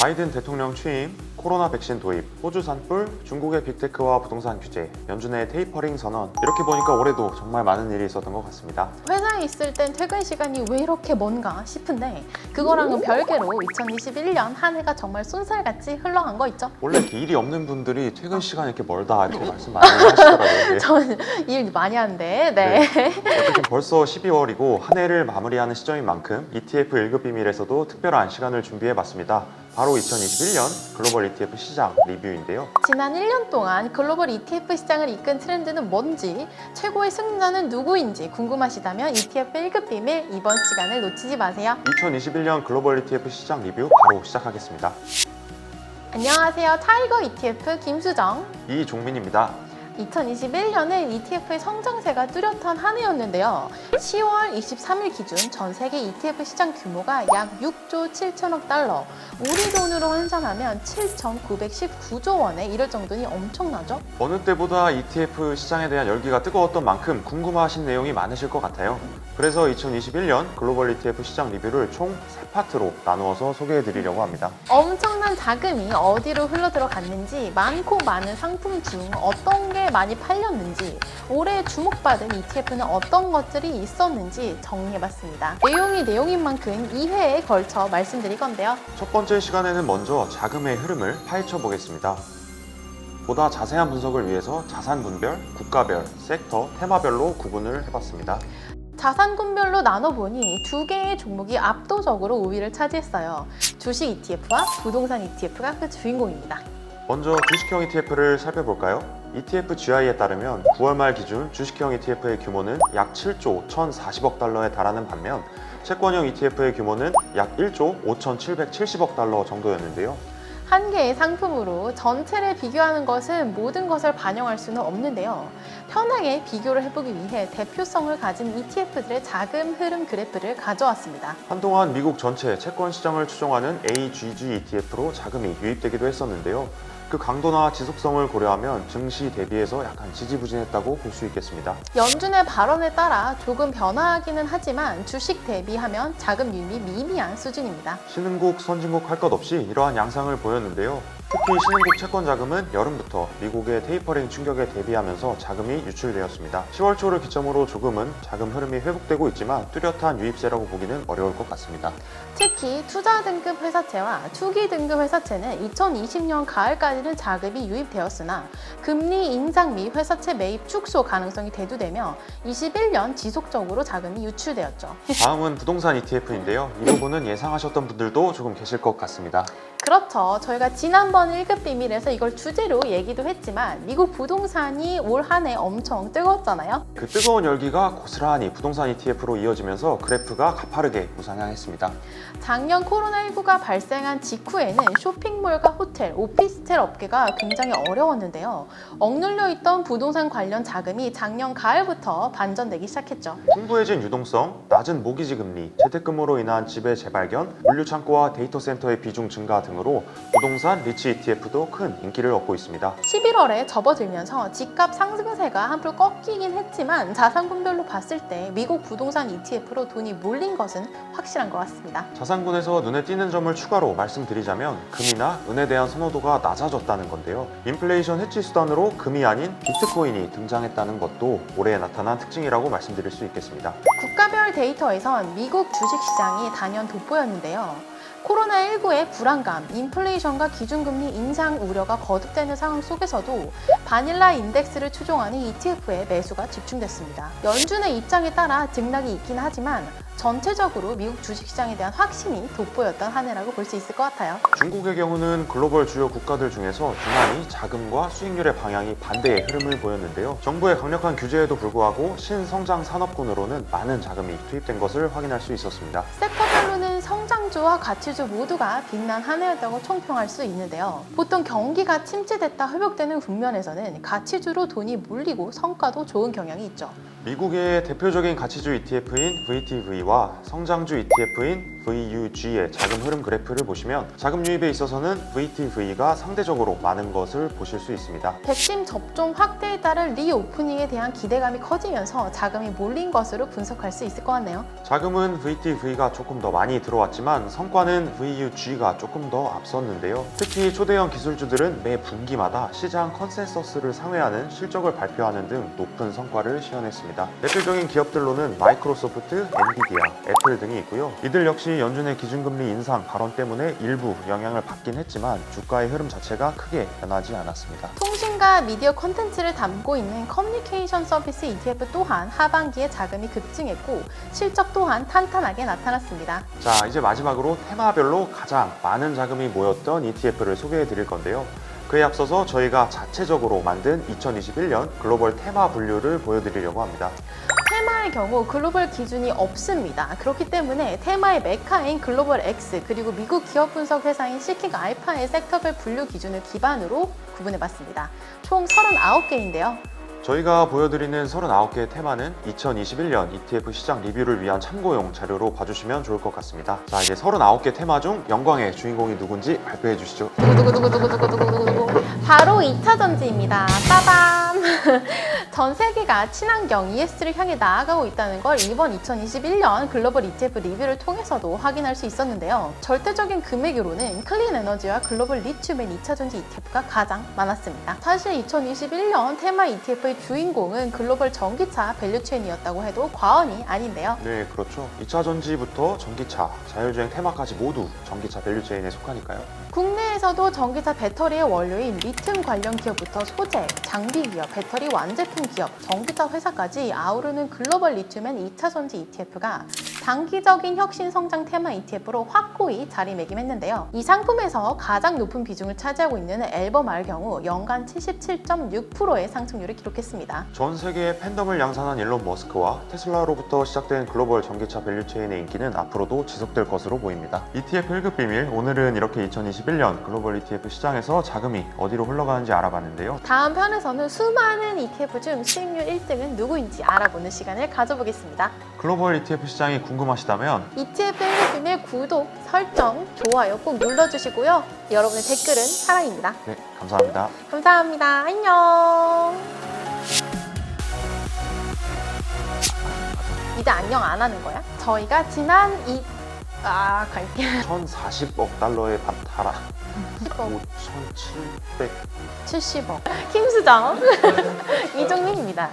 바이든 대통령 취임, 코로나 백신 도입, 호주 산불, 중국의 빅테크와 부동산 규제, 연준의 테이퍼링 선언. 이렇게 보니까 올해도 정말 많은 일이 있었던 것 같습니다. 회사에 있을 땐 퇴근 시간이 왜 이렇게 먼가 싶은데 그거랑은 별개로 2021년 한 해가 정말 쏜살같이 흘러간 거 있죠? 원래 이렇게 일이 없는 분들이 퇴근 시간이 이렇게 멀다 이렇게 말씀 많이 하시더라고요. 저는 일 많이 하는데 네. 어쨌든 벌써 12월이고 한 해를 마무리하는 시점인 만큼 ETF 1급 비밀에서도 특별한 시간을 준비해봤습니다. 바로 2021년 글로벌 ETF 시장 리뷰인데요. 지난 1년 동안 글로벌 ETF 시장을 이끈 트렌드는 뭔지, 최고의 승자는 누구인지 궁금하시다면 ETF 1급 비밀 이번 시간을 놓치지 마세요. 2021년 글로벌 ETF 시장 리뷰 바로 시작하겠습니다. 안녕하세요. 타이거 ETF 김수정. 이종민입니다. 2021년은 ETF의 성장세가 뚜렷한 한 해였는데요. 10월 23일 기준 전 세계 ETF 시장 규모가 약 6조 7천억 달러, 우리 돈으로 환산하면 7,919조 원에 이를 정도니 엄청나죠? 어느 때보다 ETF 시장에 대한 열기가 뜨거웠던 만큼 궁금하신 내용이 많으실 것 같아요. 그래서 2021년 글로벌 ETF 시장 리뷰를 총 3파트로 나누어서 소개해 드리려고 합니다. 엄청난 자금이 어디로 흘러들어갔는지, 많고 많은 상품 중 어떤 게 많이 팔렸는지, 올해 주목받은 ETF는 어떤 것들이 있었는지 정리해봤습니다. 내용이 내용인 만큼 2회에 걸쳐 말씀드릴 건데요. 첫 번째 시간에는 먼저 자금의 흐름을 파헤쳐 보겠습니다. 보다 자세한 분석을 위해서 자산 분별, 국가별, 섹터, 테마별로 구분을 해봤습니다. 자산군별로 나눠보니 두 개의 종목이 압도적으로 우위를 차지했어요. 주식 ETF와 부동산 ETF가 그 주인공입니다. 먼저 주식형 ETF를 살펴볼까요? ETF GI에 따르면 9월 말 기준 주식형 ETF의 규모는 약 7조 1,040억 달러에 달하는 반면 채권형 ETF의 규모는 약 1조 5,770억 달러 정도였는데요. 한 개의 상품으로 전체를 비교하는 것은 모든 것을 반영할 수는 없는데요. 편하게 비교를 해보기 위해 대표성을 가진 ETF들의 자금 흐름 그래프를 가져왔습니다. 한동안 미국 전체 채권 시장을 추종하는 AGG ETF로 자금이 유입되기도 했었는데요. 그 강도나 지속성을 고려하면 증시 대비해서 약간 지지부진했다고 볼 수 있겠습니다. 연준의 발언에 따라 조금 변화하기는 하지만 주식 대비하면 자금 유입이 미미한 수준입니다. 신흥국, 선진국 할 것 없이 이러한 양상을 보였는데요. 특히 신흥국 채권 자금은 여름부터 미국의 테이퍼링 충격에 대비하면서 자금이 유출되었습니다. 10월 초를 기점으로 조금은 자금 흐름이 회복되고 있지만 뚜렷한 유입세라고 보기는 어려울 것 같습니다. 특히 투자 등급 회사채와 투기 등급 회사채는 2020년 가을까지는 자금이 유입되었으나 금리 인상 및 회사채 매입 축소 가능성이 대두되며 21년 지속적으로 자금이 유출되었죠. 다음은 부동산 ETF인데요. 이 부분은 예상하셨던 분들도 조금 계실 것 같습니다. 그렇죠. 저희가 지난번 1급 비밀에서 이걸 주제로 얘기도 했지만 미국 부동산이 올 한 해 엄청 뜨거웠잖아요. 그 뜨거운 열기가 고스란히 부동산 ETF로 이어지면서 그래프가 가파르게 우상향했습니다. 작년 코로나19가 발생한 직후에는 쇼핑몰과 호텔, 오피스텔 업계가 굉장히 어려웠는데요. 억눌려 있던 부동산 관련 자금이 작년 가을부터 반전되기 시작했죠. 풍부해진 유동성, 낮은 모기지 금리, 재택근무로 인한 집의 재발견, 물류창고와 데이터 센터의 비중 증가 등으로 부동산 리츠 ETF도 큰 인기를 얻고 있습니다. 11월에 접어들면서 집값 상승세가 한풀 꺾이긴 했지만 자산군별로 봤을 때 미국 부동산 ETF로 돈이 몰린 것은 확실한 것 같습니다. 자산군에서 눈에 띄는 점을 추가로 말씀드리자면 금이나 은에 대한 선호도가 낮아졌다는 건데요. 인플레이션 해치 수단으로 금이 아닌 비트코인이 등장했다는 것도 올해 나타난 특징이라고 말씀드릴 수 있겠습니다. 국가별 데이터에선 미국 주식시장이 단연 돋보였는데요. 코로나19의 불안감, 인플레이션과 기준금리 인상 우려가 거듭되는 상황 속에서도 바닐라 인덱스를 추종하는 ETF에 매수가 집중됐습니다. 연준의 입장에 따라 등락이 있긴 하지만 전체적으로 미국 주식시장에 대한 확신이 돋보였던 한 해라고 볼 수 있을 것 같아요. 중국의 경우는 글로벌 주요 국가들 중에서 유난히 자금과 수익률의 방향이 반대의 흐름을 보였는데요. 정부의 강력한 규제에도 불구하고 신성장 산업군으로는 많은 자금이 투입된 것을 확인할 수 있었습니다. 섹터별로는 성장주와 가치주 모두가 빛난 한 해였다고 총평할 수 있는데요. 보통 경기가 침체됐다 회복되는 국면에서는 가치주로 돈이 몰리고 성과도 좋은 경향이 있죠. 미국의 대표적인 가치주 ETF인 VTV와 성장주 ETF인 VUG의 자금 흐름 그래프를 보시면 자금 유입에 있어서는 VTV가 상대적으로 많은 것을 보실 수 있습니다. 백신 접종 확대에 따른 리오프닝에 대한 기대감이 커지면서 자금이 몰린 것으로 분석할 수 있을 것 같네요. 자금은 VTV가 조금 더 많이 들어왔지만 성과는 VUG가 조금 더 앞섰는데요. 특히 초대형 기술주들은 매 분기마다 시장 컨센서스를 상회하는 실적을 발표하는 등 높은 성과를 시현했습니다. 대표적인 기업들로는 마이크로소프트, 엔비디아, 애플 등이 있고요. 이들 역시 연준의 기준금리 인상 발언 때문에 일부 영향을 받긴 했지만 주가의 흐름 자체가 크게 변하지 않았습니다. 통신과 미디어 콘텐츠를 담고 있는 커뮤니케이션 서비스 ETF 또한 하반기에 자금이 급증했고 실적 또한 탄탄하게 나타났습니다. 자, 이제 마지막으로 테마별로 가장 많은 자금이 모였던 ETF를 소개해 드릴 건데요. 그에 앞서서 저희가 자체적으로 만든 2021년 글로벌 테마 분류를 보여드리려고 합니다. 테마의 경우 글로벌 기준이 없습니다. 그렇기 때문에 테마의 메카인 글로벌 X 그리고 미국 기업 분석 회사인 시킹 알파의 섹터별 분류 기준을 기반으로 구분해봤습니다. 총 39개인데요. 저희가 보여드리는 39개의 테마는 2021년 ETF 시장 리뷰를 위한 참고용 자료로 봐주시면 좋을 것 같습니다. 자, 이제 39개 테마 중 영광의 주인공이 누군지 발표해 주시죠. 두구두구두구두구두구두구두구. 바로 2차 전지입니다. 빠밤! 전 세계가 친환경 ESG를 향해 나아가고 있다는 걸 이번 2021년 글로벌 ETF 리뷰를 통해서도 확인할 수 있었는데요. 절대적인 금액으로는 클린 에너지와 글로벌 리튬의 2차 전지 ETF가 가장 많았습니다. 사실 2021년 테마 ETF의 주인공은 글로벌 전기차 밸류체인이었다고 해도 과언이 아닌데요. 네, 그렇죠. 2차 전지부터 전기차, 자율주행 테마까지 모두 전기차 밸류체인에 속하니까요. 국내에서도 전기차 배터리의 원료인 리튬 관련 기업부터 소재, 장비 기업, 배터리 완제품 기업, 전기차 회사까지 아우르는 글로벌 리튬엔 2차 전지 ETF가 단기적인 혁신 성장 테마 ETF로 확고히 자리매김했는데요. 이 상품에서 가장 높은 비중을 차지하고 있는 앨범알 경우 연간 77.6%의 상승률을 기록했습니다. 전 세계의 팬덤을 양산한 일론 머스크와 테슬라로부터 시작된 글로벌 전기차 밸류체인의 인기는 앞으로도 지속될 것으로 보입니다. ETF 1급 비밀, 오늘은 이렇게 2021년 글로벌 ETF 시장에서 자금이 어디로 흘러가는지 알아봤는데요. 다음 편에서는 수많은 ETF 중 수익률 1등은 누구인지 알아보는 시간을 가져보겠습니다. 글로벌 ETF 시장이 궁금하시다면 ETF 1급 비밀 구독, 설정, 좋아요 꼭 눌러주시고요. 여러분의 댓글은 사랑입니다. 네, 감사합니다. 감사합니다. 안녕. 이제 안녕 안 하는 거야? 저희가 지난 갈게요. 1,040억 달러의 달아 10억, 5,700 70억. 김수정. 이종민입니다.